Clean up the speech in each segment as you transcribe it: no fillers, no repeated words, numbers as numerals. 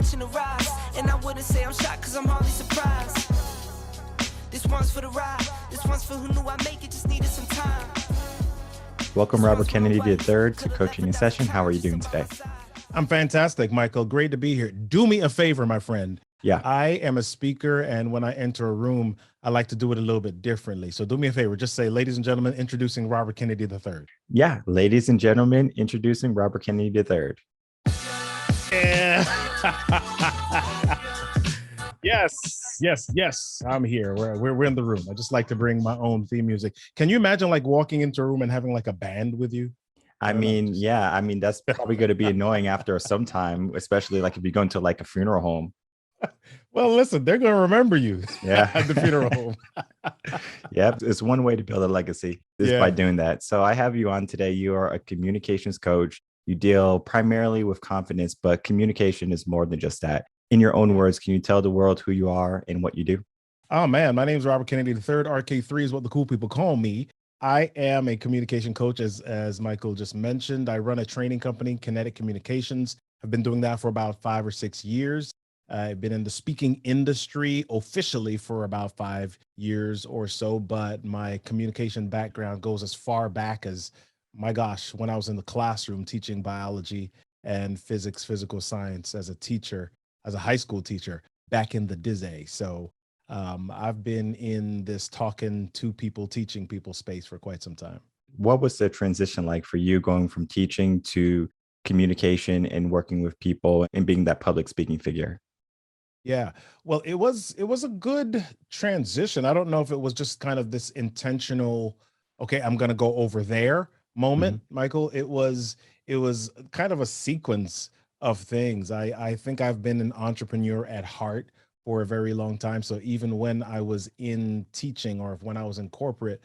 watching the rise. And I wouldn't say I'm shocked, cause I'm hardly surprised. This one's for the ride, this one's for who knew I'd make it, just needed some time. Welcome, Robert Kennedy III, to Coaching in Session. How are you doing today? I'm fantastic, Michael. Great to be here. Do me a favor, my friend. Yeah. I am a speaker, and when I enter a room, I like to do it a little bit differently. So do me a favor. Just say, ladies and gentlemen, introducing Robert Kennedy III. Yeah. Ladies and gentlemen, introducing Robert Kennedy III. Yeah. Yes. I'm here. We're in the room. I just like to bring my own theme music. Can you imagine like walking into a room and having like a band with you? I mean, that's probably going to be annoying after some time, especially like if you go into like a funeral home. Well, listen, they're going to remember you. Yeah. At the funeral home. Yep. It's one way to build a legacy is by doing that. So I have you on today. You are a communications coach. You deal primarily with confidence, but communication is more than just that. In your own words, can you tell the world who you are and what you do? Oh, man. My name is Robert Kennedy III. RK3 is what the cool people call me. I am a communication coach, as Michael just mentioned. I run a training company, Kinetic Communications. I've been doing that for about 5 or 6 years. I've been in the speaking industry officially for about 5 years or so, but my communication background goes as far back as, my gosh, when I was in the classroom teaching biology and physics, physical science as a teacher, as a high school teacher back in the day. So I've been in this talking to people, teaching people space for quite some time. What was the transition like for you going from teaching to communication and working with people and being that public speaking figure? Yeah, well, it was a good transition. I don't know if it was just kind of this intentional, okay, I'm going to go over there moment, Michael. It was kind of a sequence of things. I think I've been an entrepreneur at heart for a very long time. So even when I was in teaching or when I was in corporate,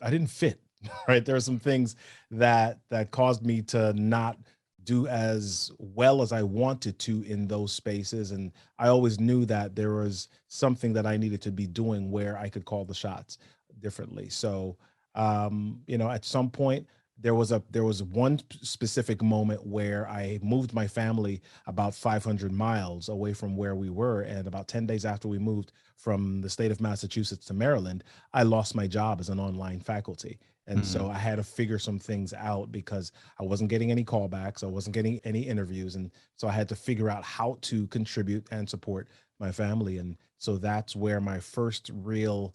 I didn't fit, right? There are some things that caused me to not do as well as I wanted to in those spaces. And I always knew that there was something that I needed to be doing where I could call the shots differently. So, at some point, there was one specific moment where I moved my family about 500 miles away from where we were. And about 10 days after we moved from the state of Massachusetts to Maryland, I lost my job as an online faculty. And so I had to figure some things out because I wasn't getting any callbacks. I wasn't getting any interviews. And so I had to figure out how to contribute and support my family. And so that's where my first real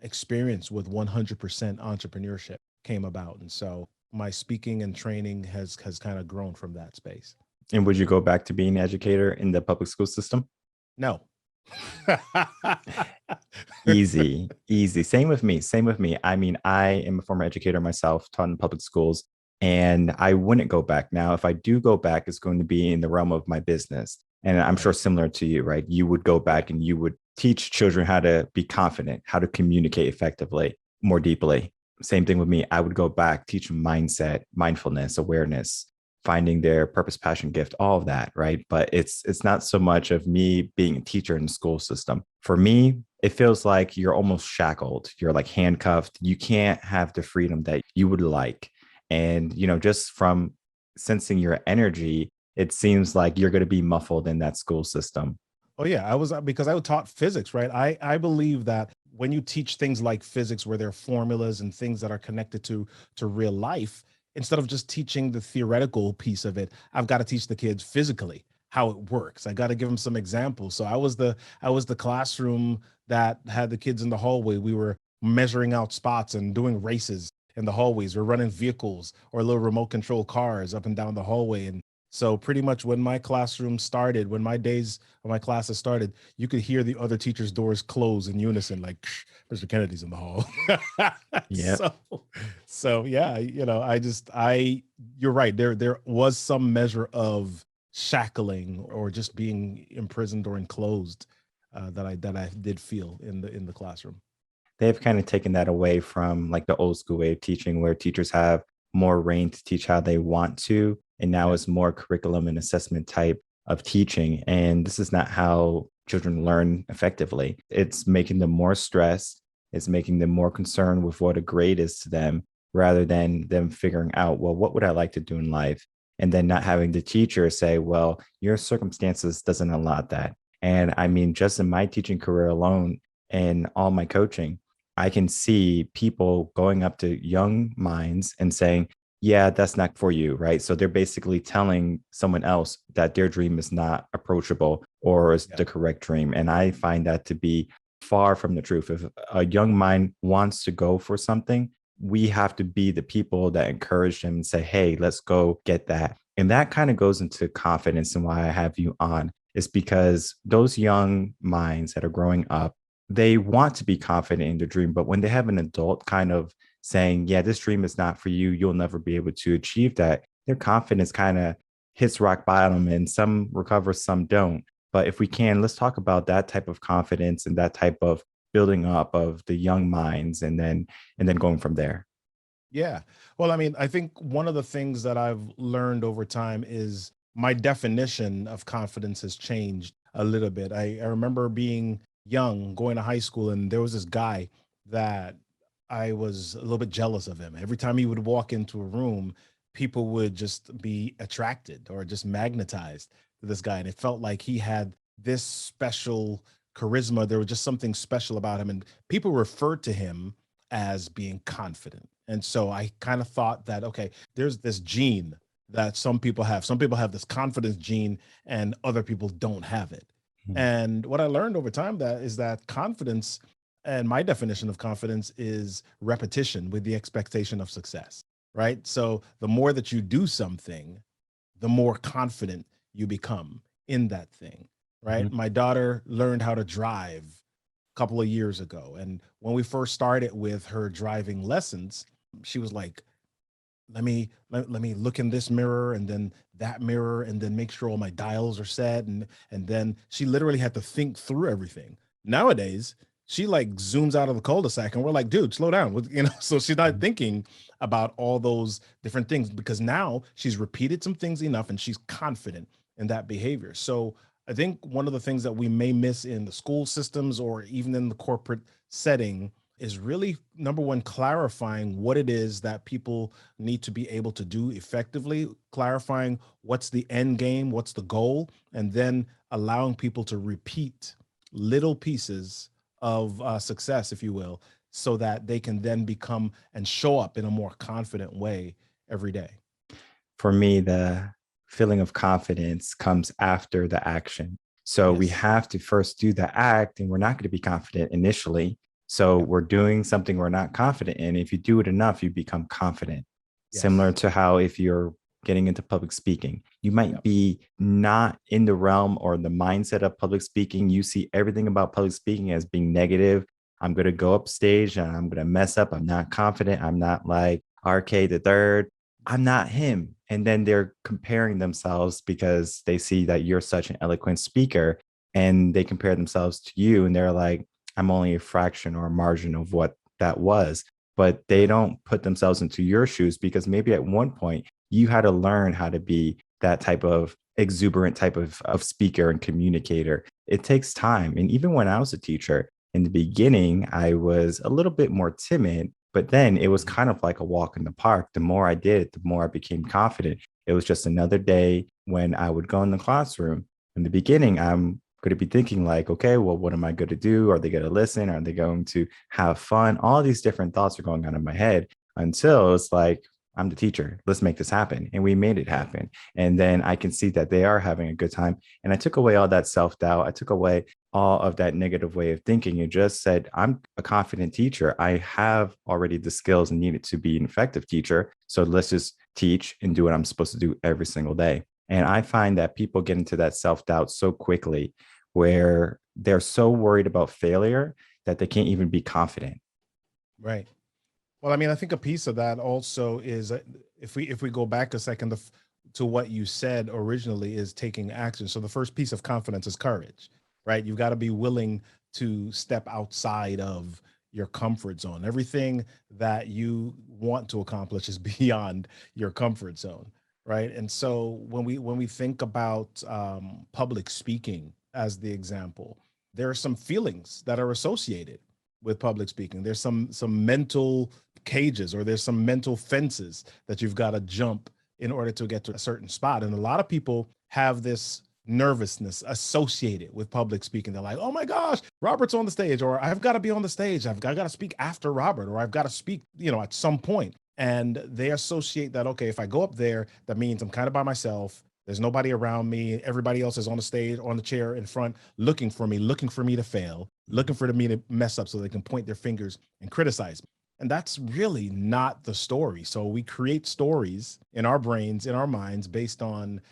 experience with 100% entrepreneurship came about. And so my speaking and training has kind of grown from that space. And would you go back to being an educator in the public school system? No. Easy. Same with me. I mean, I am a former educator myself, taught in public schools, and I wouldn't go back. Now, if I do go back, it's going to be in the realm of my business. And I'm sure similar to you, right? You would go back and you would teach children how to be confident, how to communicate effectively, more deeply. Same thing with me. I would go back, teach them mindset, mindfulness, awareness, finding their purpose, passion, gift, all of that, right? But it's not so much of me being a teacher in the school system. For me, it feels like you're almost shackled. You're like handcuffed. You can't have the freedom that you would like. And, just from sensing your energy, it seems like you're going to be muffled in that school system. Oh yeah, because I taught physics, right? I believe that when you teach things like physics, where there are formulas and things that are connected to real life, instead of just teaching the theoretical piece of it, I've got to teach the kids physically how it works. I got to give them some examples. So I was the classroom that had the kids in the hallway. We were measuring out spots and doing races in the hallways. We're running vehicles or little remote control cars up and down the hallway. And so pretty much when my classroom started, when my days of my classes started, you could hear the other teachers' doors close in unison, like Mr. Kennedy's in the hall. Yeah. So yeah, you're right. There was some measure of shackling or just being imprisoned or enclosed that I did feel in the classroom. They've kind of taken that away from like the old school way of teaching, where teachers have more reign to teach how they want to. And now it's more curriculum and assessment type of teaching. And this is not how children learn effectively. It's making them more stressed. It's making them more concerned with what a grade is to them, rather than them figuring out, well, what would I like to do in life? and then not having the teacher say, well, your circumstances doesn't allow that. And I mean, just in my teaching career alone and all my coaching, I can see people going up to young minds and saying, yeah, that's not for you, right? So they're basically telling someone else that their dream is not approachable or is the correct dream. And I find that to be far from the truth. If a young mind wants to go for something, we have to be the people that encourage them and say, hey, let's go get that. And that kind of goes into confidence, and why I have you on is because those young minds that are growing up, they want to be confident in their dream. But when they have an adult kind of saying, yeah, this dream is not for you, you'll never be able to achieve that, their confidence kind of hits rock bottom, and some recover, some don't. But if we can, let's talk about that type of confidence and that type of building up of the young minds, and then going from there. Yeah. Well, I mean, I think one of the things that I've learned over time is my definition of confidence has changed a little bit. I remember being young, going to high school, and there was this guy that I was a little bit jealous of him. Every time he would walk into a room, people would just be attracted or just magnetized to this guy. And it felt like he had this special charisma. There was just something special about him. And people referred to him as being confident. And so I kind of thought that, okay, there's this gene that some people have. Some people have this confidence gene and other people don't have it. Mhm. And what I learned over time that is that confidence, and my definition of confidence, is repetition with the expectation of success, right? So the more that you do something, the more confident you become in that thing, right? Mhm. My daughter learned how to drive a couple of years ago. And when we first started with her driving lessons, she was like, let me look in this mirror and then that mirror and then make sure all my dials are set, and then she literally had to think through everything. Nowadays, she like zooms out of the cul-de-sac and we're like, dude, slow down. So she's not Mhm. thinking about all those different things because now she's repeated some things enough and she's confident in that behavior. So I think one of the things that we may miss in the school systems or even in the corporate setting is really, number one, clarifying what it is that people need to be able to do effectively, clarifying what's the end game, what's the goal, and then allowing people to repeat little pieces of success, if you will, so that they can then become and show up in a more confident way every day. For me, the feeling of confidence comes after the action. So we Yes. have to first do the act, and we're not going to be confident initially. So Yep. we're doing something we're not confident in. If you do it enough, you become confident. Similar Yes. to how if you're getting into public speaking, you might Yep. be not in the realm or the mindset of public speaking. You see everything about public speaking as being negative. I'm going to go up stage and I'm going to mess up. I'm not confident. I'm not like RK the third. I'm not him. And then they're comparing themselves because they see that you're such an eloquent speaker, and they compare themselves to you, and they're like, I'm only a fraction or a margin of what that was. But they Right. don't put themselves into your shoes because maybe at one point you had to learn how to be that type of exuberant type of speaker and communicator. It takes time. And even when I was a teacher, in the beginning, I was a little bit more timid, but then it was Mhm. kind of like a walk in the park. The more I did it, the more I became confident. It was just another day when I would go in the classroom. In the beginning, I'm going to be thinking like, okay, well, what am I going to do? Are they going to listen? Are they going to have fun? All these different thoughts are going on in my head until it's like, I'm the teacher. Let's make this happen. And we made it happen. And then I can see that they are having a good time. And I took away all that self doubt. I took away all of that negative way of thinking. You just said, I'm a confident teacher. I have already the skills needed to be an effective teacher. So let's just teach and do what I'm supposed to do every single day. And I find that people get into that self doubt so quickly where they're so worried about failure that they can't even be confident. Right. Well, I mean, I think a piece of that also is if we go back a second to what you said originally is taking action. So the first piece of confidence is courage, right? You've got to be willing to step outside of your comfort zone. Everything that you want to accomplish is beyond your comfort zone, right? And so when we think about public speaking as the example, there are some feelings that are associated with public speaking. There's some mental cages or there's some mental fences that you've got to jump in order to get to a certain spot. And a lot of people have this nervousness associated with public speaking. They're like, oh my gosh, Robert's on the stage, or I've got to be on the stage. I got to speak after Robert, or I've got to speak, at some point. And they associate that, okay, if I go up there, that means I'm kind of by myself. There's nobody around me. Everybody else is on the stage, on the chair in front, looking for me to fail, looking for me to mess up so they can point their fingers and criticize me. And that's really not the story. So we create stories in our brains, in our minds, based on,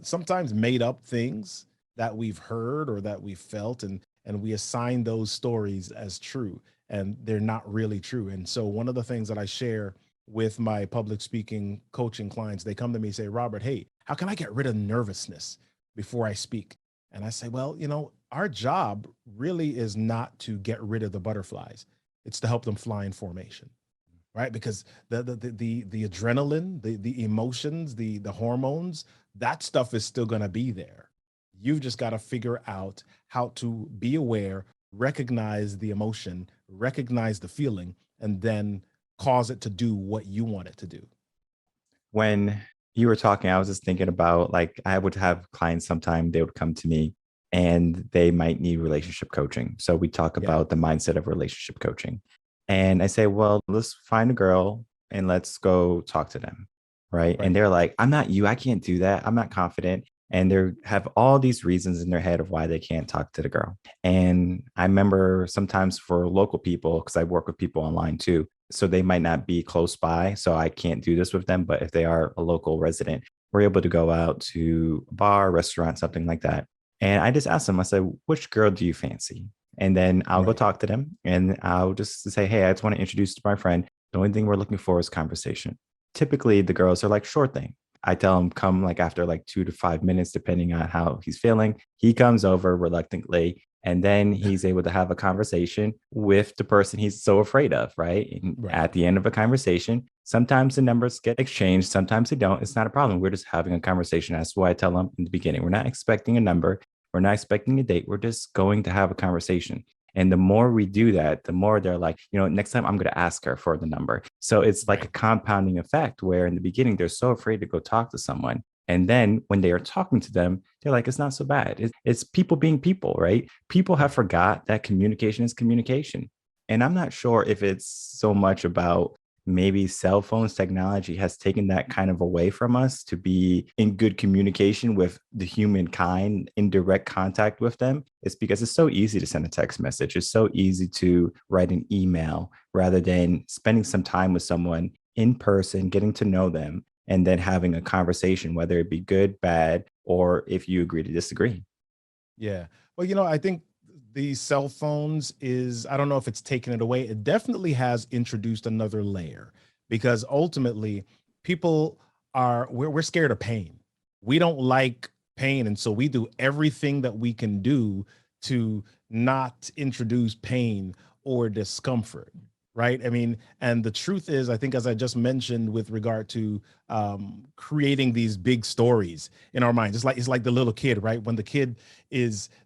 sometimes made up things that we've heard or that we've felt, and we assign those stories as true, and they're not really true. And so one of the things that I share with my public speaking coaching clients, they come to me and say, Robert, hey, how can I get rid of nervousness before I speak? And I say, well, our job really is not to get rid of the butterflies. It's to help them fly in formation, right? Because the adrenaline, the emotions, the hormones, that stuff is still going to be there. You've just got to figure out how to be aware, recognize the emotion, recognize the feeling, and then cause it to do what you want it to do. When you were talking, I was just thinking about, like, I would have clients sometime, they would come to me and they might need relationship coaching. So we talk about the mindset of relationship coaching. And I say, well, let's find a girl and let's go talk to them. Right. And they're like, I'm not you. I can't do that. I'm not confident. And they have all these reasons in their head of why they can't talk to the girl. And I remember sometimes for local people, because I work with people online too, so they might not be close by, so I can't do this with them. But if they are a local resident, we're able to go out to a bar, restaurant, something like that. And I just ask them, I said, which girl do you fancy? And then I'll go talk to them and I'll just say, hey, I just want to introduce you to my friend. The only thing we're looking for is conversation. Typically, the girls are like, sure thing. I tell him come like after like 2 to 5 minutes, depending on how he's feeling. He comes over reluctantly, and then he's able to have a conversation with the person he's so afraid of, right? And at the end of a conversation, sometimes the numbers get exchanged, sometimes they don't. It's not a problem. We're just having a conversation. That's why I tell them in the beginning, we're not expecting a number. We're not expecting a date. We're just going to have a conversation. And the more we do that, the more they're like, next time I'm going to ask her for the number. So it's like a compounding effect where in the beginning, they're so afraid to go talk to someone. And then when they are talking to them, they're like, it's not so bad. It's people being people, right? People have forgot that communication is communication. And I'm not sure if it's so much about maybe cell phones technology has taken that kind of away from us to be in good communication with the humankind, in direct contact with them. It's because it's so easy to send a text message. It's so easy to write an email rather than spending some time with someone in person, getting to know them, and then having a conversation, whether it be good, bad, or if you agree to disagree. Yeah. Well, I think these cell phones I don't know if it's taken it away. It definitely has introduced another layer, because ultimately we're scared of pain. We don't like pain. And so we do everything that we can do to not introduce pain or discomfort. Right. I mean, and the truth is, I think, as I just mentioned, with regard to creating these big stories in our minds, it's like the little kid, right? When the kid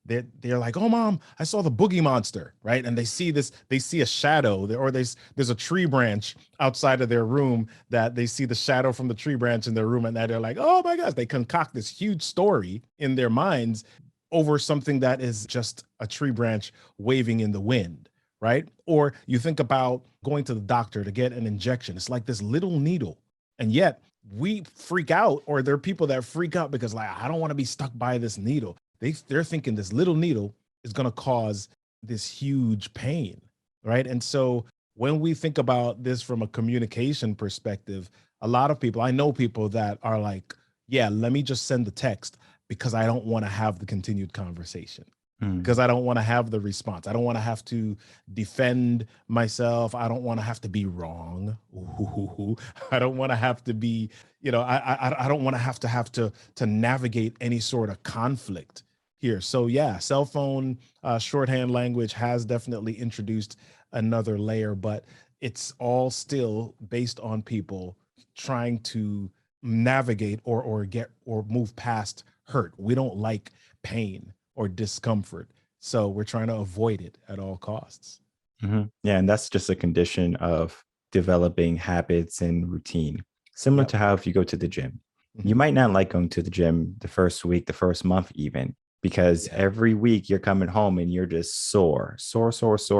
they're like, oh, mom, I saw the boogie monster. Right. And they see a shadow, or there's a tree branch outside of their room, that they see the shadow from the tree branch in their room. And that they're like, oh, my gosh, they concoct this huge story in their minds over something that is just a tree branch waving in the wind. Right? Or you think about going to the doctor to get an injection. It's like this little needle. And yet we freak out, or there are people that freak out because, like, I don't want to be stuck by this needle. They're thinking this little needle is going to cause this huge pain. Right? And so when we think about this from a communication perspective, a lot of people, I know people that are like, yeah, let me just send the text because I don't want to have the continued conversation. Because I don't want to have the response. I don't want to have to defend myself. I don't want to have to be wrong. Ooh, I don't want to have to be, I don't want to have to navigate any sort of conflict here. So yeah, cell phone shorthand language has definitely introduced another layer, but it's all still based on people trying to navigate or move past hurt. We don't like pain or discomfort, so we're trying to avoid it at all costs. Yeah, and that's just a condition of developing habits and routine. Similar Yep. to how if you go to the gym, you Mhm. might not like going to the gym the first week, the first month, even because Yeah. every week you're coming home and you're just sore,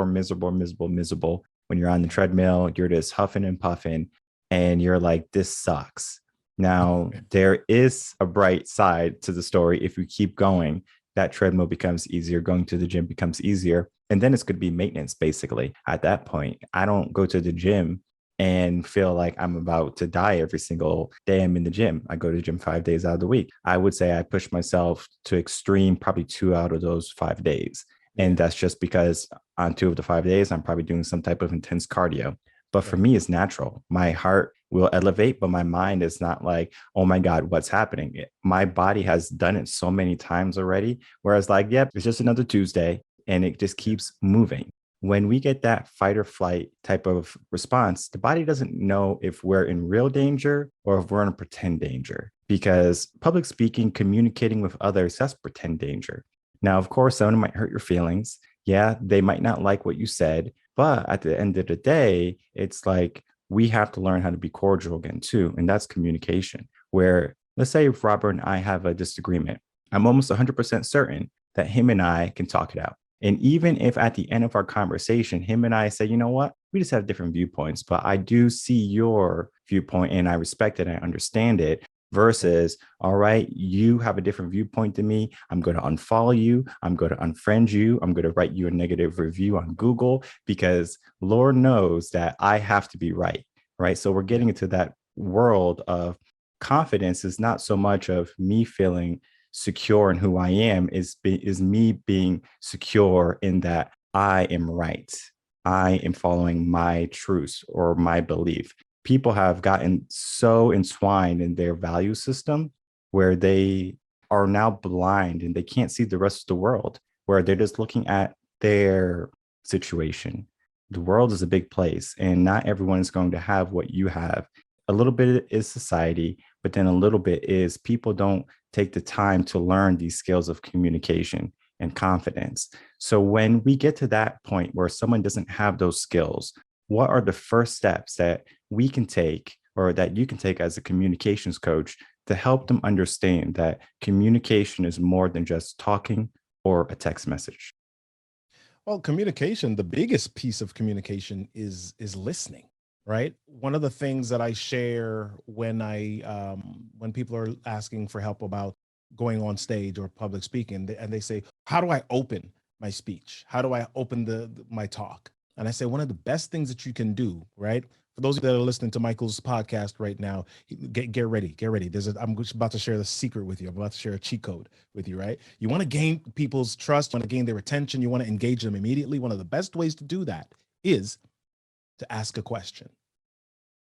miserable, miserable, miserable. When you're on the treadmill, you're just huffing and puffing and you're like, this sucks. Now, there is a bright side to the story. If you keep going, that treadmill becomes easier. Going to the gym becomes easier. And then it's going to be maintenance, basically. At that point, I don't go to the gym and feel like I'm about to die every single day I'm in the gym. I go to the gym 5 days out of the week. I would say I push myself to extreme probably 2 out of those 5 days. And Yeah. that's just because on 2 of the 5 days, I'm probably doing some type of intense cardio. But for Right. me, it's natural. My heart will elevate, but my mind is not like, oh my God, what's happening? My body has done it so many times already. Whereas, like, yep, it's just another Tuesday and it just Yeah. keeps moving. When we get that fight or flight type of response, the body doesn't know if we're in real danger or if we're in a pretend danger, because public speaking, communicating with others, that's pretend danger. Now, of course, someone might hurt your feelings. Yeah, they might not like what you said, but at the end of the day, it's like we have to learn how to be cordial again, too. And that's communication. Where let's say if Robert and I have a disagreement, I'm almost 100% certain that him and I can talk it out. And even if at the end of our conversation, him and I say, you know what, we just have different viewpoints, but I do see your viewpoint and I respect it and I understand it. Versus, all right, you have a different viewpoint than me. I'm going to unfollow you. I'm going to unfriend you. I'm going to write you a negative review on Google because Lord knows that I have to be right. Right. So we're Yeah. getting into that world of confidence is not so much of me feeling secure in who I am, is me being secure in that I am right. I am following my truths or my belief. People have gotten so entwined in their value system where they are now blind and they can't see the rest of the world, where they're Yeah. just looking at their situation. The world is a big place, and not everyone is going to have what you have. A little bit is society, but then a little bit is people don't take the time to learn these skills of communication and confidence. So when we get to that point where someone doesn't have those skills, what are the first steps that we can take or that you can take as a communications coach to help them understand that communication is more than just talking or a text message? Well, communication, the biggest piece of communication is listening, right? One of the things that I share when people are asking for help about going on stage or public speaking, and they say, "How do I open my speech? How do I open my talk?" And I say, one of the best things that you can do, right? For those that are listening to Michael's podcast right now, get ready, get ready. I'm just about to share the secret with you. I'm about to share a cheat code with you, right? You want to gain people's trust, you want to gain their attention, you want to engage them immediately. One of the best ways to do that is to ask a question,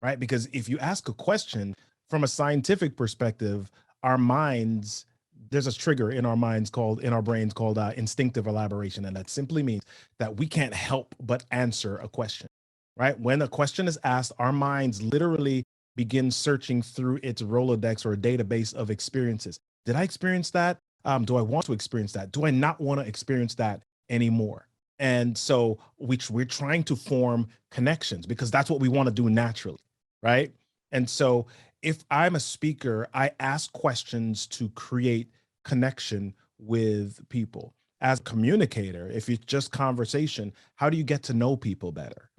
right? Because if you ask a question from a scientific perspective, our minds, there's a trigger in our minds called, in our brains called instinctive elaboration. And that simply means that we can't help but answer a question, right? When a question is asked, our minds literally begin searching through its Rolodex or a database of experiences. Did I experience that? Do I want to experience that? Do I not want to experience that anymore? And so we're trying to form connections because that's what we want to do naturally, right? And so if I'm a speaker, I ask questions to create connection with people. As a communicator, if it's just conversation, how do you get to know people better?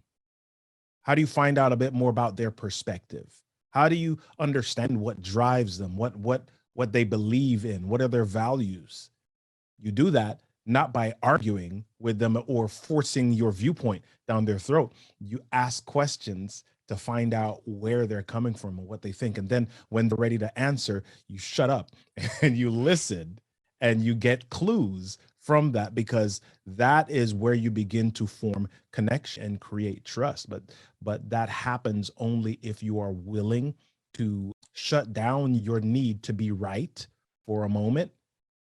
How do you find out a bit more about their perspective? How do you understand what drives them, what they believe in, what are their values? You do that not by arguing with them or forcing your viewpoint down their throat. You ask questions to find out where they're coming from and what they think. And then when they're ready to answer, you shut up and you listen and you get clues from that, because that is where you begin to form connection and create trust. But that happens only if you are willing to shut down your need to be right for a moment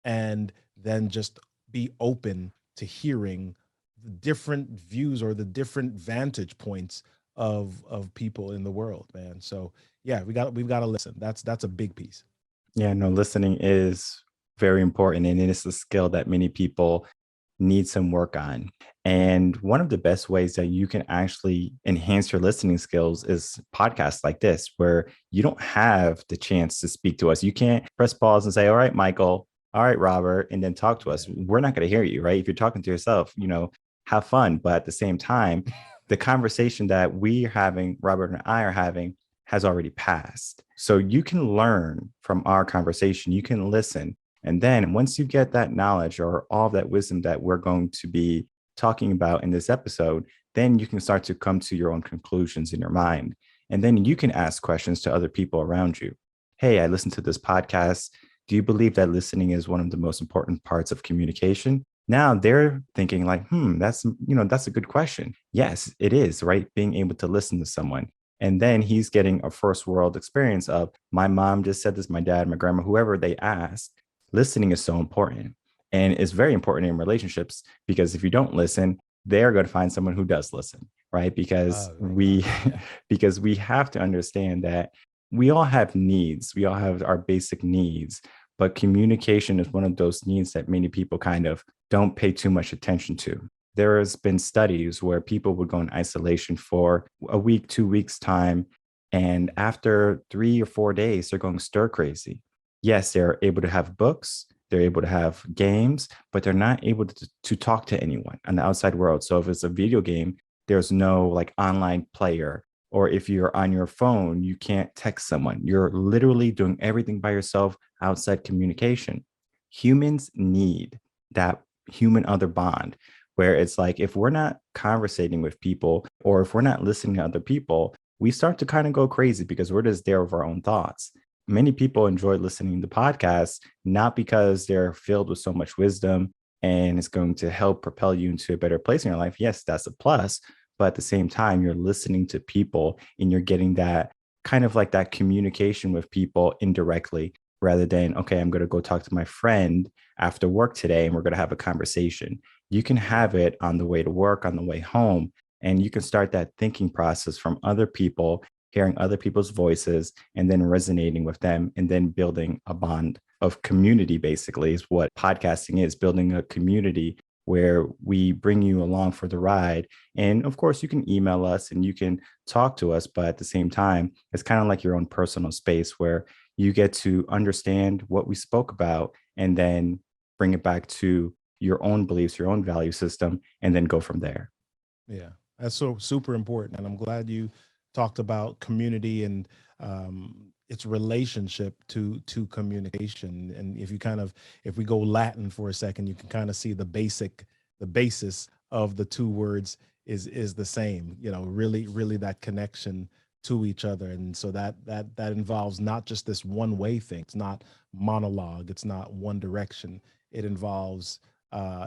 and then just be open to hearing the different views or the different vantage points of people in the world, man. So yeah, we've got to listen. That's a big piece. Yeah, no, listening is very important. And it is a skill that many people need some work on. And one of the best ways that you can actually enhance your listening skills is podcasts like this, where you don't have the chance to speak to us. You can't press pause and say, all right, Michael, all right, Robert, and then talk to us. We're not going to hear you, right? If you're talking to yourself, have fun. But at the same time, the conversation that we're having, Robert and I are having, has already passed. So you can learn from our conversation. You can listen. And then once you get that knowledge or all that wisdom that we're going to be talking about in this episode, then you can start to come to your own conclusions in your mind. And then you can ask questions to other people around you. Hey, I listened to this podcast. Do you believe that listening is one of the most important parts of communication? Now they're thinking like, that's a good question. Yes, it is, right? Being able to listen to someone. And then he's getting a first world experience of, my mom just said this, my dad, my grandma, whoever they asked. Listening is so important. And it's very important in relationships, because if you don't listen, they're going to find someone who does listen, right? Because because we have to understand that we all have needs. We all have our basic needs, but communication is one of those needs that many people kind of don't pay too much attention to. There has been studies where people would go in isolation for a week, 2 weeks time. And after 3 or 4 days, they're going stir crazy. Yes, they're able to have books, they're able to have games, but they're not able to talk to anyone in the outside world. So if it's a video game, there's no like online player. Or if you're on your phone, you can't text someone. You're literally doing everything by yourself outside communication. Humans need that human other bond, where it's like, if we're not conversating with people or if we're not listening to other people, we start to kind of go crazy because we're just there with our own thoughts. Many people enjoy listening to podcasts, not because they're filled with so much wisdom and it's going to help propel you into a better place in your life. Yes, that's a plus. But at the same time, you're listening to people and you're getting that kind of like that communication with people indirectly, rather than, okay, I'm going to go talk to my friend after work today and we're going to have a conversation. You can have it on the way to work, on the way home, and you can start that thinking process from other people, hearing other people's voices and then resonating with them, and then building a bond of community. Basically is what podcasting is, building a community where we bring you along for the ride. And of course, you can email us and you can talk to us, but at the same time, it's kind of like your own personal space where you get to understand what we spoke about and then bring it back to your own beliefs, your own value system, and then go from there. Yeah, that's so super important. And I'm glad you talked about community and its relationship to communication. And if we go Latin for a second, you can kind of see the basis of the two words is the same, really that connection to each other. And so that involves not just this one way thing. It's not monologue. It's not one direction. It involves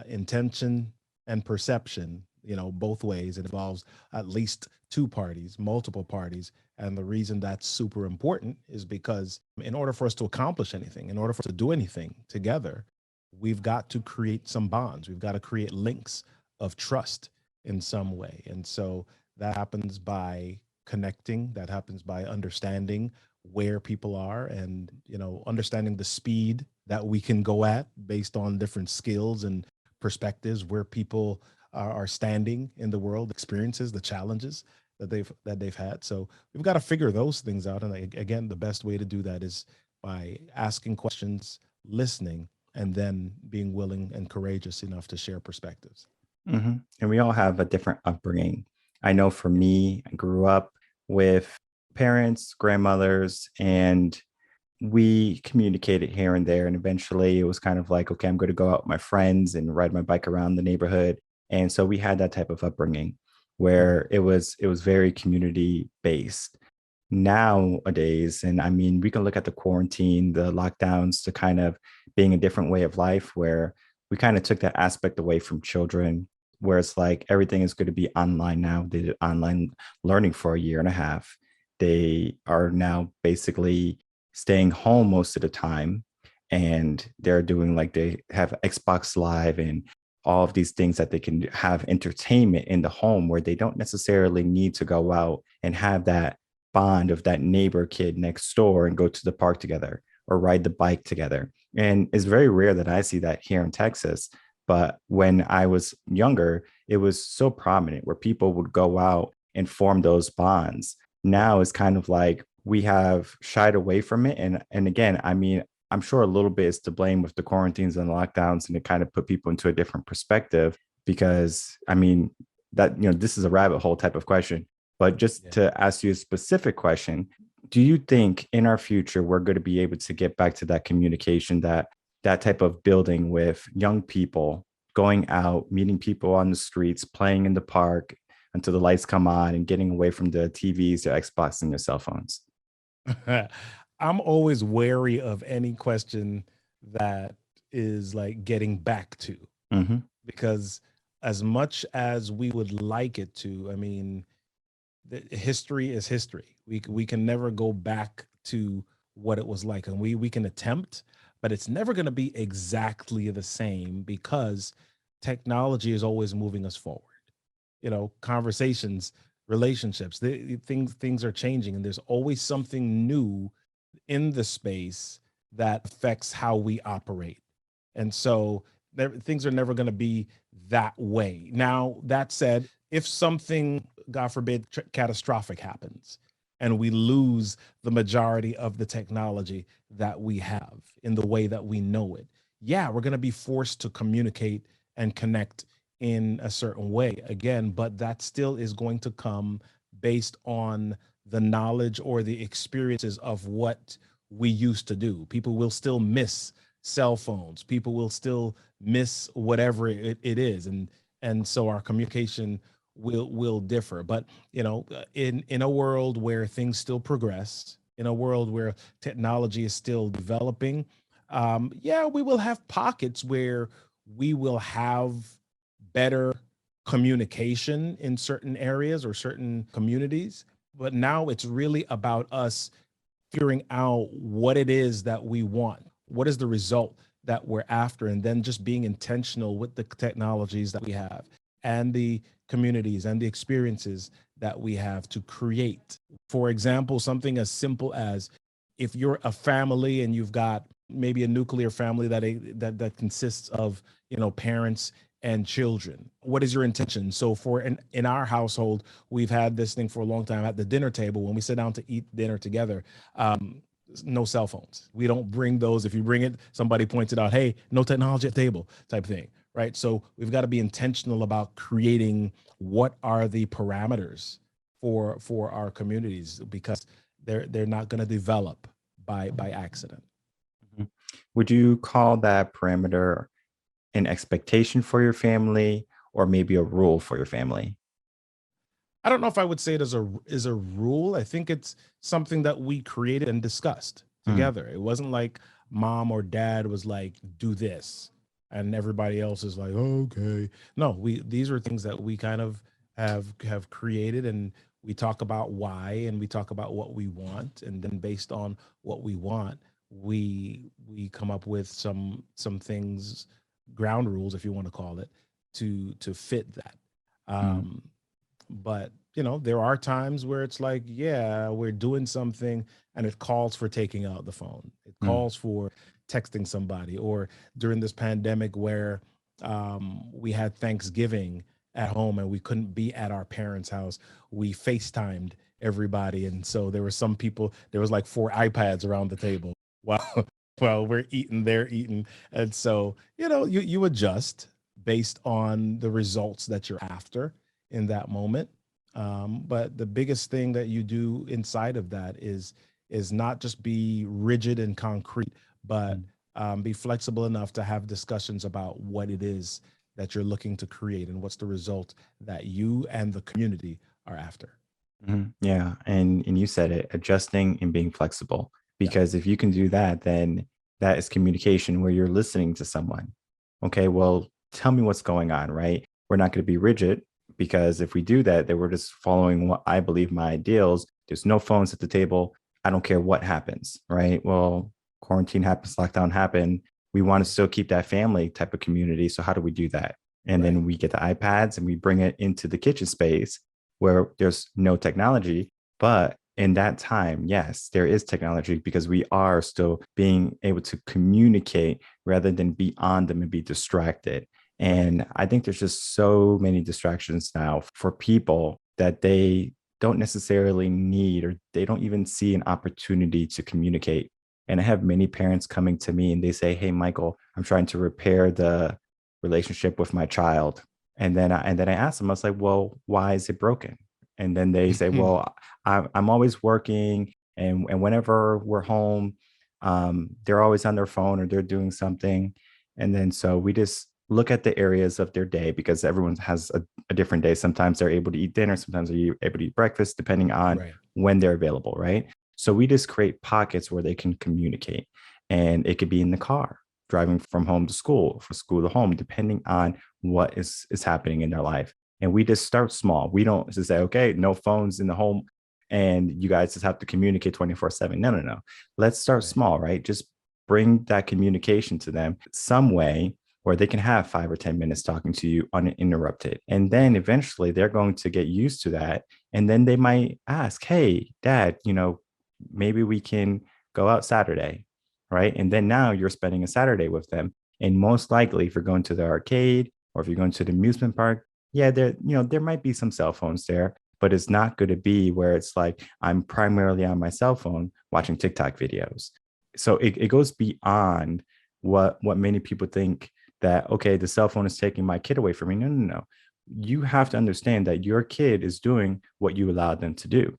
intention and perception, both ways. It involves at least two parties, multiple parties. And the reason that's super important is because in order for us to accomplish anything, in order for us to do anything together, we've got to create some bonds. We've got to create links of trust in some way. And so that happens by connecting, that happens by understanding where people are and, understanding the speed that we can go at based on different skills and perspectives, where people are standing in the world, experiences, the challenges that they've had. So we've got to figure those things out. And again, the best way to do that is by asking questions, listening, and then being willing and courageous enough to share perspectives. Mm-hmm. And we all have a different upbringing. I know for me, I grew up with parents, grandmothers, and we communicated here and there. And eventually it was kind of like, okay, I'm going to go out with my friends and ride my bike around the neighborhood. And so we had that type of upbringing where it was very community based. Nowadays, and I mean, we can look at the quarantine, the lockdowns, to kind of being a different way of life where we kind of took that aspect away from children, where it's like everything is going to be online now. They did online learning for a year and a half. They are now basically staying home most of the time, and they're doing like, they have Xbox Live and all of these things that they can have entertainment in the home, where they don't necessarily need to go out and have that bond of that neighbor kid next door and go to the park together or ride the bike together. And it's very rare that I see that here in Texas. But when I was younger, it was so prominent where people would go out and form those bonds. Now it's kind of like we have shied away from it. And again, I mean, I'm sure a little bit is to blame with the quarantines and lockdowns, and it kind of put people into a different perspective because I mean, that, this is a rabbit hole type of question. But just to ask you a specific question, do you think in our future we're going to be able to get back to that communication, that type of building with young people, going out, meeting people on the streets, playing in the park until the lights come on, and getting away from the TVs, the Xbox, and your cell phones? I'm always wary of any question that is like getting back to, Hmm. because as much as we would like it to, I mean, history is history. We can never go back to what it was like, and we can attempt, but it's never going to be exactly the same because technology is always moving us forward. Conversations, relationships, things are changing, and there's always something new in the space that affects how we operate. And so things are never going to be that way. Now, that said, if something, God forbid, catastrophic happens and we lose the majority of the technology that we have in the way that we know it, yeah, we're going to be forced to communicate and connect in a certain way again, but that still is going to come based on the knowledge or the experiences of what we used to do. People will still miss cell phones. People will still miss whatever it is, and so our communication will differ. But in a world where things still progress, in a world where technology is still developing, yeah, we will have pockets where we will have better communication in certain areas or certain communities. But now it's really about us figuring out what it is that we want. What is the result that we're after? And then just being intentional with the technologies that we have and the communities and the experiences that we have to create. For example, something as simple as if you're a family and you've got maybe a nuclear family that consists of, parents and children. What is your intention? So in our household, we've had this thing for a long time at the dinner table when we sit down to eat dinner together. No cell phones. We don't bring those. If you bring it, somebody points it out, hey, no technology at the table type thing, right? So we've got to be intentional about creating what are the parameters for our communities, because they're not going to develop by accident. Mhm. Would you call that parameter an expectation for your family or maybe a rule for your family? I don't know if I would say it as a rule. I think it's something that we created and discussed Mm, together. It wasn't like mom or dad was like, do this, and everybody else is like, oh, okay. No, we these are things that we kind of have created, and we talk about why, and we talk about what we want, and then based on what we want, we come up with some things, ground rules, if you want to call it, to fit that. mm, Um, but there are times where it's like, yeah, we're doing something and it calls for taking out the phone. It mm, calls for texting somebody. Or during this pandemic where we had Thanksgiving at home and we couldn't be at our parents' house, we FaceTimed everybody. And so there were some people, there was like 4 iPads around the table while while we're eating, they're eating. And so, you adjust based on the results that you're after in that moment. But the biggest thing that you do inside of that is not just be rigid and concrete, but mm. be flexible enough to have discussions about what it is that you're looking to create and what's the result that you and the community are after. Yeah, and you said it, adjusting and being flexible. Yeah. Because if you can do that, then that is communication where you're listening to someone. Okay, well, tell me what's going on, right? We're not going to be rigid because if we do that, then we're just following what I believe my ideals. There's no phones at the table. I don't care what happens, right? Well, quarantine happens, lockdown happened. We want to Right. still keep that family type of community. So how do we do that? And Right. then we get the iPads and we bring it into the kitchen space where there's no technology. But in that time, yes, there is technology because we are still being able to communicate rather than be on them and be distracted. And I think there's just so many distractions now for people that they don't necessarily need, or they don't even see an opportunity to communicate. And I have many parents coming to me and they say, "Hey, Michael, I'm trying to repair the relationship with my child." And then I ask them, I was like, "Well, why is it broken?" And then they say, "Well, I'm always working, and whenever we're home, they're always on their phone or they're doing something." And then so we just look at the areas of their day, because everyone has a different day. Sometimes they're able to eat dinner, sometimes they're able to eat breakfast, depending on Right. when they're available, right? So we just create pockets where they can communicate. And it could be in the car, driving from home to school, from school to home, depending on what is happening in their life. And we just start small. We don't just say, "Okay, no phones in the home and you guys just have to communicate 24/7." No, no, no. Let's start Right. small, right? Just bring that communication to them some way where they can have 5 or 10 minutes talking to you uninterrupted. And then eventually they're going to get used to that. And then they might ask, "Hey, dad, maybe we can go out Saturday." Right. And then now you're spending a Saturday with them. And most likely, if you're going to the arcade or if you're going to the amusement park, yeah, there might be some cell phones there, but it's not going to be where it's like I'm primarily on my cell phone watching TikTok videos. So it goes beyond what many people think, that, okay, the cell phone is taking my kid away from me. No, no, no. You have to understand that your kid is doing what you allowed them to do.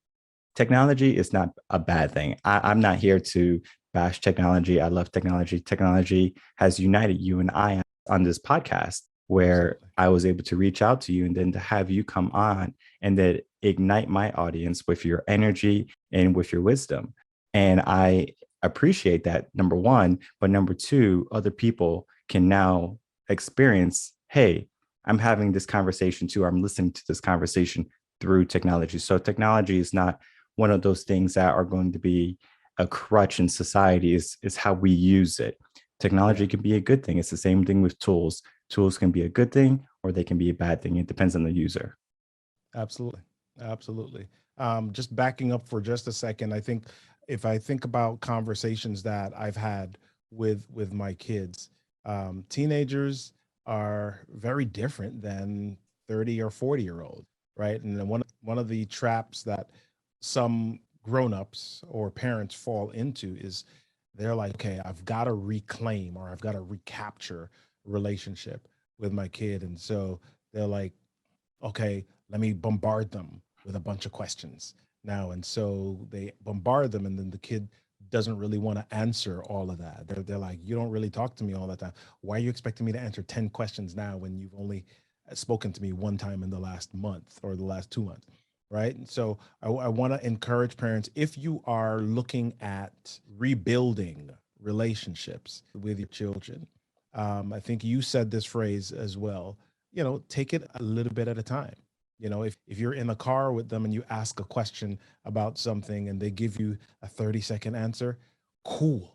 Technology is not a bad thing. I'm not here to bash technology. I love technology. Technology has united you and I on this podcast, where Absolutely. I was able to reach out to you and then to have you come on and then ignite my audience with your energy and with your wisdom. And I appreciate that, number one. But number two, other people can now experience, hey, I'm having this conversation too. I'm listening to this conversation through technology. So technology is not one of those things that are going to be a crutch in society. Is how we use it. Yeah. Technology can be a good thing. It's the same thing with tools. Tools can be a good thing or they can be a bad thing. It depends on the user. Absolutely. Absolutely. Just backing up for just a second, I think if I think about conversations that I've had with my kids, teenagers are very different than 30 or 40-year old, right? And then one of the traps that some grown-ups or parents fall into is they're like, okay, I've got to reclaim or I've got to recapture a relationship with my kid. And so they're like, okay, let me bombard them with a bunch of questions now. And so they bombard them, and then the kid doesn't really want to answer all of that. They're like, you don't really talk to me all the time. Why are you expecting me to answer 10 questions now when you've only spoken to me one time in the last month or the last 2 months? Right. And so I want to encourage parents, if you are looking at rebuilding relationships with your children, I think you said this phrase as well, take it a little bit at a time. If you're in the car with them and you ask a question about something and they give you a 30-second answer, cool.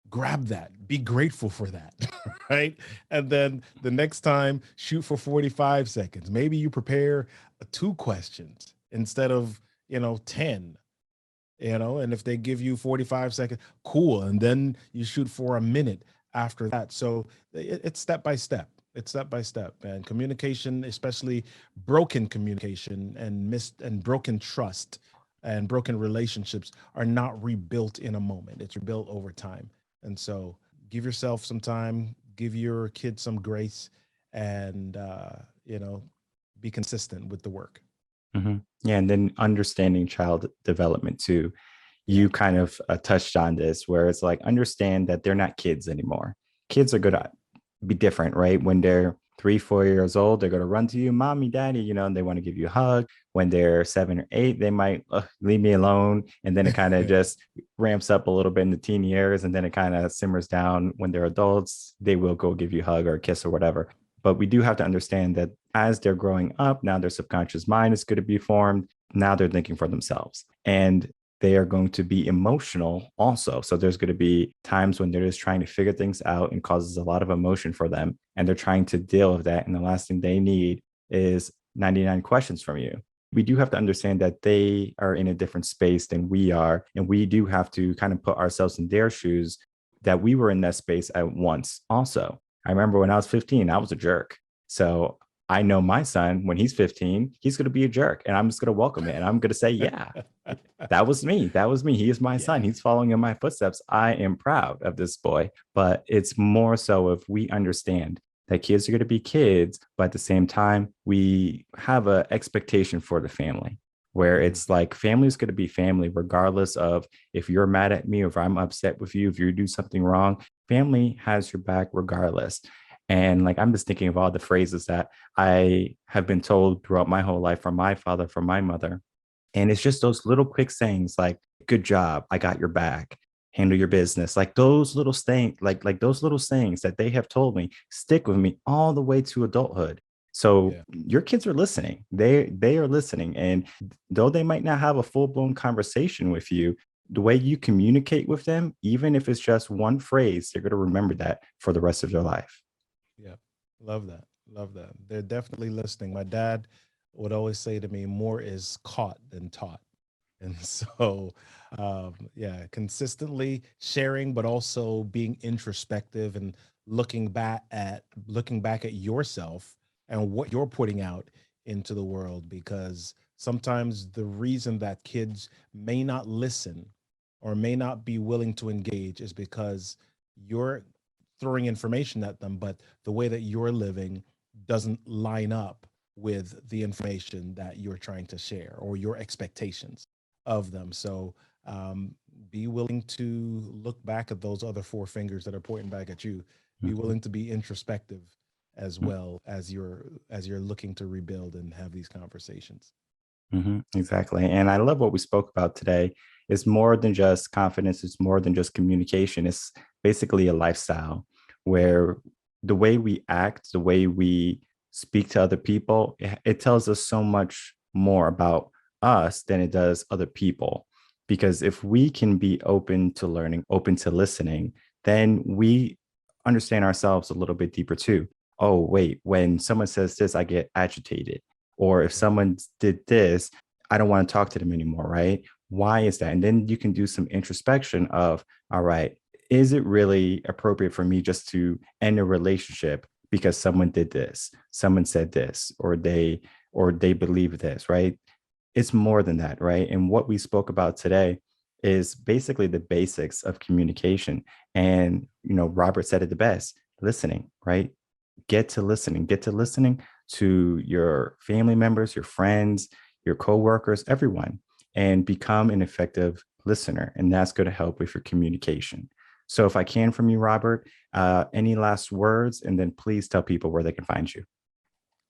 Grab that. Be grateful for that. Right. And then the next time, shoot for 45 seconds. Maybe you prepare two questions instead of, 10, and if they give you 45 seconds, cool. And then you shoot for a minute after that. So it's step by step. It's step by step. And communication, especially broken communication and missed and broken trust and broken relationships, are not rebuilt in a moment. It's rebuilt over time. And so give yourself some time, give your kids some grace, and be consistent with the work. Yeah. And then understanding child development too. Yeah. You kind of touched on this, where it's like, understand that they're not kids anymore. Kids are going Right. to be different, right? When they're 3, 4 years old, they're going to run to you, "Mommy, daddy," and they want to give you a hug. When they're 7 or 8, they might leave me alone. And then it kind of just ramps up a little bit in the teen years. And then it kind of simmers down when they're adults. They will go give you a hug or a kiss or whatever. But we do have to understand that as they're growing up, now their subconscious mind is going to be formed. Now they're thinking for themselves. And they are going to be emotional also. So there's going to be times when they're just trying to figure things out and causes a lot of emotion for them. And they're trying to deal with that. And the last thing they need is 99 questions from you. We do have to understand that they are in a different space than we are. And we do have to kind of put ourselves in their shoes, that we were in that space at once also. I remember when I was 15, I was a jerk. So I know my son, when he's 15, he's going to be a jerk, and I'm just going to welcome it. And I'm going to say, yeah, that was me. That was me. He is my son. Yeah. He's following in my footsteps. I am proud of this boy. But it's more so if we understand that kids are going to be kids, but at the same time, we have an expectation for the family where it's like family is going to be family, regardless of if you're mad at me or if I'm upset with you, if you do something wrong, family has your back regardless. And like, I'm just thinking of all the phrases that I have been told throughout my whole life from my father, from my mother. And it's just those little quick sayings like, good job, I got your back, handle your business. Like those little sayings, like those little sayings that they have told me stick with me all the way to adulthood. So Yeah. your kids are listening. They are listening. And though they might not have a full-blown conversation with you, the way you communicate with them, even if it's just one phrase, they're going to remember that for the rest of their life. Yeah. Love that. Love that. They're definitely listening. My dad would always say to me, more is caught than taught. And so, yeah, consistently sharing, but also being introspective and looking back at yourself and what you're putting out into the world. Because sometimes the reason that kids may not listen or may not be willing to engage is because you're throwing information at them, but the way that you're living doesn't line up with the information that you're trying to share or your expectations of them. So be willing to look back at those other four fingers that are pointing back at you. Be Mhm. willing to be introspective as well as you're looking to rebuild and have these conversations. Exactly. And I love what we spoke about today. It's more than just confidence, it's more than just communication. It's basically a lifestyle where the way we act, the way we speak to other people, it tells us so much more about us than it does other people. Because if we can be open to learning, open to listening, then we understand ourselves a little bit deeper too. Oh, wait, when someone says this, I get agitated. Or if Yeah. someone did this, I don't want to talk to them anymore, right? Why is that? And then you can do some introspection of, all right, is it really appropriate for me just to end a relationship because someone did this, someone said this, or they believe this, right? It's more than that, right? And what we spoke about today is basically the basics of communication. And Robert said it the best: listening, right? Get to listening to your family members, your friends, your coworkers, everyone, and become an effective listener. And that's going to help with your communication. So if I can from you, Robert, any last words, and then please tell people where they can find you.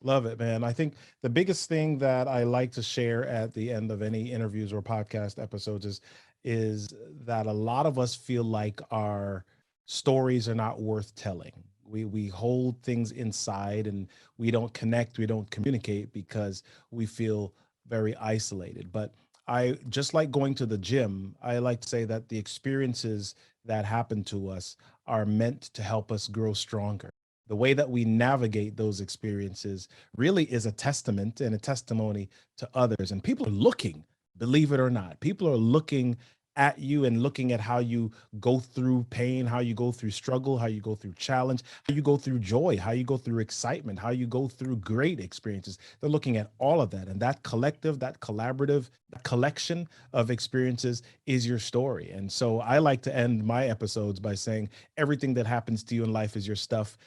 Love it, man. I think the biggest thing that I like to share at the end of any interviews or podcast episodes is that a lot of us feel like our stories are not worth telling. We hold things inside and we don't connect, we don't communicate because we feel very isolated. But I just like going to the gym, I like to say that the experiences that happen to us are meant to help us grow stronger. The way that we navigate those experiences really is a testament and a testimony to others. And people are looking, believe it or not, people are looking at you and looking at how you go through pain, how you go through struggle, how you go through challenge, how you go through joy, how you go through excitement, how you go through great experiences. They're looking at all of that. And that collective, that collaborative, that collection of experiences is your story. And so I like to end my episodes by saying everything that happens to you in life is your stuff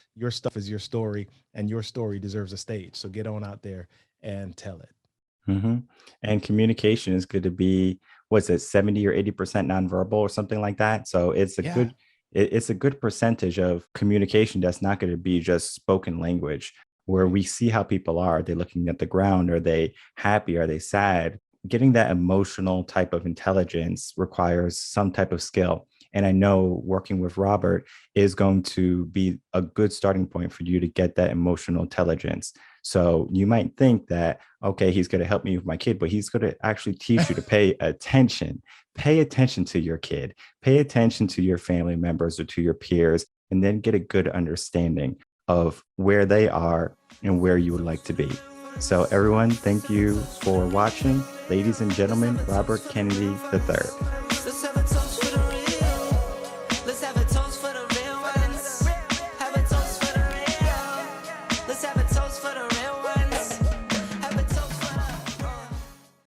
is your story, and your story deserves a stage. So get on out there and tell it. hmm And communication is going to be, what's it, 70 or 80% nonverbal or something like that. So it's a Yeah. it's a good percentage of communication that's not going to be just spoken language, where Right. we see how people are. Are they looking at the ground? Are they happy? Are they sad? Getting that emotional type of intelligence requires some type of skill. And I know working with Robert is going to be a good starting point for you to get that emotional intelligence. So you might think that, okay, he's going to help me with my kid, but he's going to actually teach you to pay attention. Pay attention to your kid, pay attention to your family members or to your peers, and then get a good understanding of where they are and where you would like to be. So, everyone, thank you for watching. Ladies and gentlemen, Robert Kennedy III.